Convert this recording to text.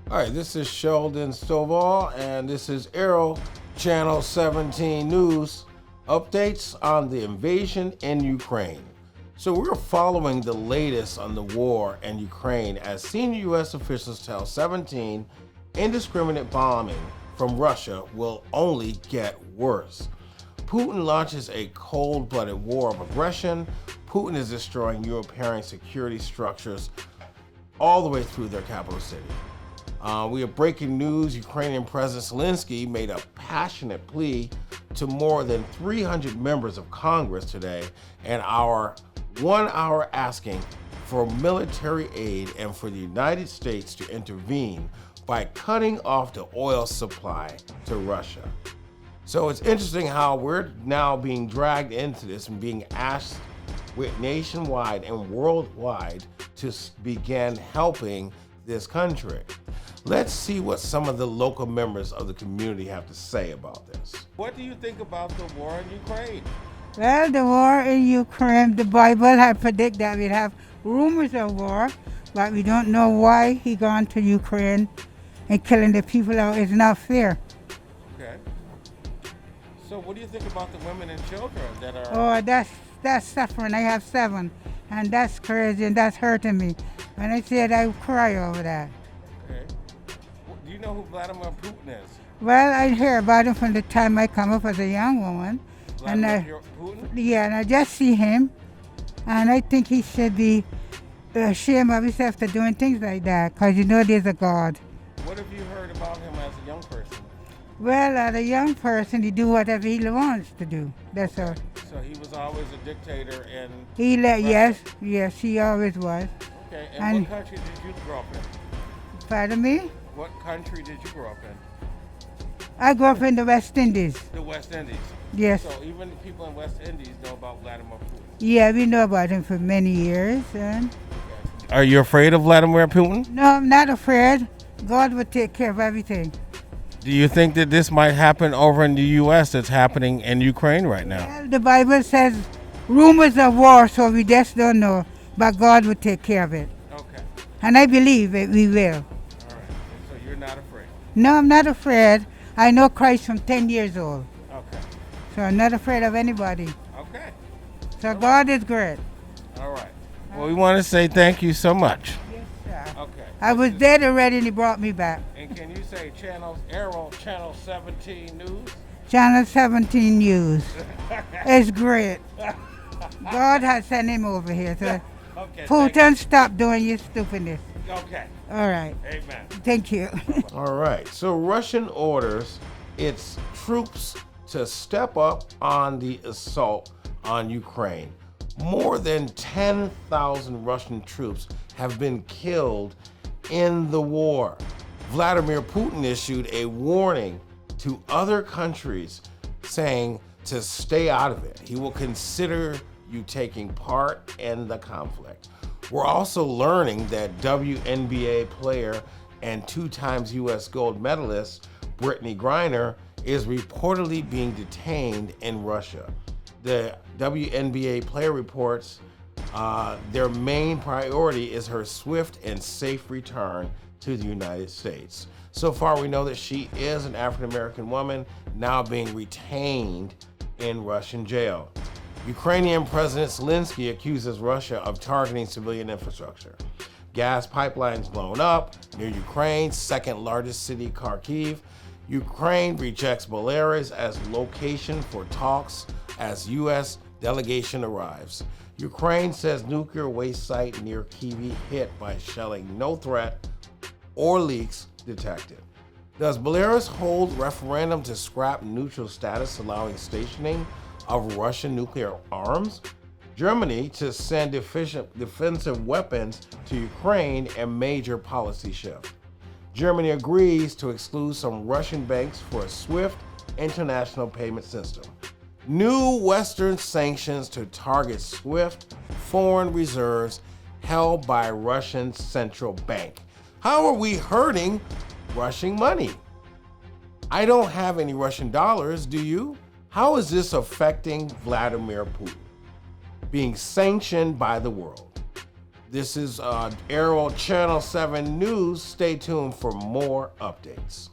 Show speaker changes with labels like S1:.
S1: All right, this is Sheldon Stovall, and this is Arrow Channel 17 News updates on the invasion in Ukraine. So, we're following the latest on the war in Ukraine as senior U.S. officials tell 17 indiscriminate bombing from Russia will only get worse. Putin launches a cold blooded war of aggression. Putin is destroying European security structures all the way through their capital city. We have breaking news. Ukrainian President Zelensky made a passionate plea to more than 300 members of Congress today, and our 1 hour asking for military aid and for the United States to intervene by cutting off the oil supply to Russia. So it's interesting how we're now being dragged into this and being asked with nationwide and worldwide to begin helping this country. Let's see what some of the local members of the community have to say about this. What do you think about the war in Ukraine?
S2: Well, the war in Ukraine, the Bible had predicted that we'd have rumors of war, but we don't know why he gone to Ukraine and killing the people out. It's not fair.
S1: Okay. So what do you think about the women and children that are...
S2: Oh, that's suffering. I have 7, and that's crazy, and that's hurting me. When I see it, I cry over that.
S1: Okay. Do you know who Vladimir Putin is?
S2: Well, I hear about him from the time I come up as a young woman.
S1: Vladimir Putin?
S2: Yeah, and I just see him, and I think he should be ashamed of himself for doing things like that, because you know there's a God.
S1: What have you heard about him as a young person?
S2: Well, as a young person, he do whatever he wants to do. That's all.
S1: So he was always a dictator and...
S2: Yes, he always was.
S1: Okay, and what country did you grow up in?
S2: Pardon me?
S1: What country did you grow up in?
S2: I grew up in the West Indies.
S1: The West Indies.
S2: Yes.
S1: So even the people in West Indies know about Vladimir Putin.
S2: Yeah, we know about him for many years.
S1: Are you afraid of Vladimir Putin?
S2: No, I'm not afraid. God will take care of everything.
S1: Do you think that this might happen over in the U.S. that's happening in Ukraine right now?
S2: Well, the Bible says rumors of war, so we just don't know. But God will take care of it.
S1: Okay.
S2: And I believe that we will.
S1: All right. So you're not afraid?
S2: No, I'm not afraid. I know Christ from 10 years old.
S1: Okay.
S2: So I'm not afraid of anybody.
S1: Okay.
S2: So God is great.
S1: All right. Well, we want to say thank you so much.
S2: Yes, sir.
S1: Okay.
S2: I was dead already and he brought me back.
S1: And can you say Arrow Channel 17 News?
S2: Channel 17 News. It's great. God has sent him over here. So
S1: Okay.
S2: Putin, stop doing your stupidness.
S1: Okay.
S2: All right.
S1: Amen.
S2: Thank you.
S1: All right. So Russian orders its troops to step up on the assault on Ukraine. More than 10,000 Russian troops have been killed in the war. Vladimir Putin issued a warning to other countries saying to stay out of it. He will consider you taking part in the conflict. We're also learning that WNBA player and 2 times U.S. gold medalist Brittany Griner is reportedly being detained in Russia. The WNBA player reports their main priority is her swift and safe return to the United States. So far, we know that she is an African-American woman now being retained in Russian jail. Ukrainian President Zelensky accuses Russia of targeting civilian infrastructure. Gas pipelines blown up near Ukraine's second largest city, Kharkiv. Ukraine rejects Belarus as location for talks as U.S. delegation arrives. Ukraine says nuclear waste site near Kyiv hit by shelling, no threat or leaks detected. Does Belarus hold referendum to scrap neutral status, allowing stationing of Russian nuclear arms? Germany to send defensive weapons to Ukraine, a major policy shift. Germany agrees to exclude some Russian banks for a swift international payment system. New Western sanctions to target SWIFT foreign reserves held by Russian central bank. How are we hurting Russian money? I don't have any Russian dollars, do you? How is this affecting Vladimir Putin? Being sanctioned by the world. This is Arrow Channel 7 News. Stay tuned for more updates.